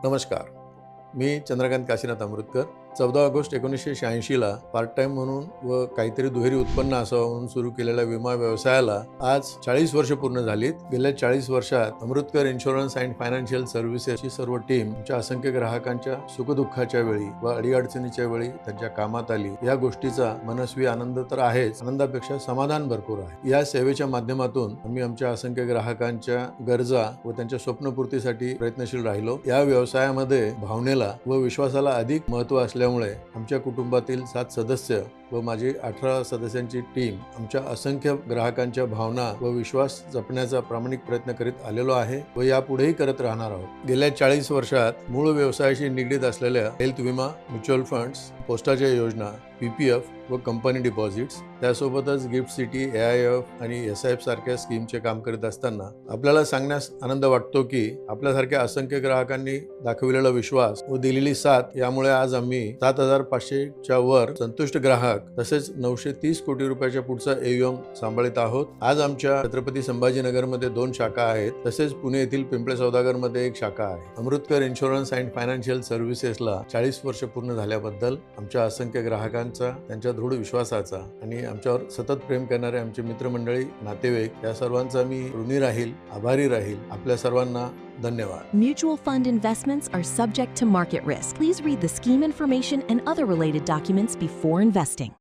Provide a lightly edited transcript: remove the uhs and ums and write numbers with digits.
नमस्कार. मी चंद्रकांत काशीनाथ अमृतकर. 14 ऑगस्ट 1986ला पार्ट टाइम म्हणून व काहीतरी दुहेरी उत्पन्न असावं म्हणून सुरू केलेल्या विमा व्यवसायाला आज 40 वर्ष पूर्ण झालीत. गेल्या 40 वर्षात अमृतकर इन्शुरन्स अँड फायनान्शियल सर्व्हिसेसची सर्व टीम आमच्या असंख्य ग्राहकांच्या सुखदुःखाच्या वेळी व अडीअडचणीच्या वेळी त्यांच्या कामात आली. या गोष्टीचा मनस्वी आनंद तर आहेच, आनंदापेक्षा समाधान भरपूर आहे. या सेवेच्या माध्यमातून आम्ही आमच्या असंख्य ग्राहकांच्या गरजा व त्यांच्या स्वप्नपूर्तीसाठी प्रयत्नशील राहिलो. या व्यवसायामध्ये भावनेला व विश्वासाला अधिक महत्त्व असल्यामुळे आमच्या कुटुंबातील 7 सदस्य व माझी 18 सदस्यांची टीम आमच्या असंख्य ग्राहकांच्या भावना व विश्वास जपण्याचा प्रामाणिक प्रयत्न करीत आलेलो आहे व यापुढेही करत राहणार आहोत. गेल्या 40 वर्षात मूळ व्यवसायाशी निगडीत असलेल्या हेल्थ विमा, म्युच्युअल फंड्स, पोस्टाच्या योजना, PPF व कंपनी डिपॉझिट्स, त्यासोबतच गिफ्ट सिटी, AIF आणि SIF सारख्या स्कीमचे काम करीत असताना आपल्याला सांगण्यास आनंद वाटतो की आपल्यासारख्या असंख्य ग्राहकांनी दाखविलेला विश्वास व दिलेली साथ यामुळे आज आम्ही 7,500च्या वर संतुष्ट ग्राहक तसेच 930 कोटी रुपयाच्या पुढचा AUM सांभाळत आहोत. आज आमच्या छत्रपती संभाजीनगरमध्ये 2 शाखा आहेत, तसेच पुणे येथील पिंपळे सौदागरमध्ये 1 शाखा आहे. अमृतकर इन्शुरन्स अँड फायनान्शियल सर्व्हिसेसला 40 वर्ष पूर्ण झाल्याबद्दल आमच्या असंख्य ग्राहकांचा, त्यांच्या दृढ विश्वासाचा आणि आमच्यावर सतत प्रेम करणारे आमचे मित्रमंडळी, नातेवाईक या सर्वांचा मी ऋणी राहील, आभारी राहील. आपल्या सर्वांना धन्यवाद. Mutual fund investments are subject to market risk. Please read the scheme information and other related documents before investing.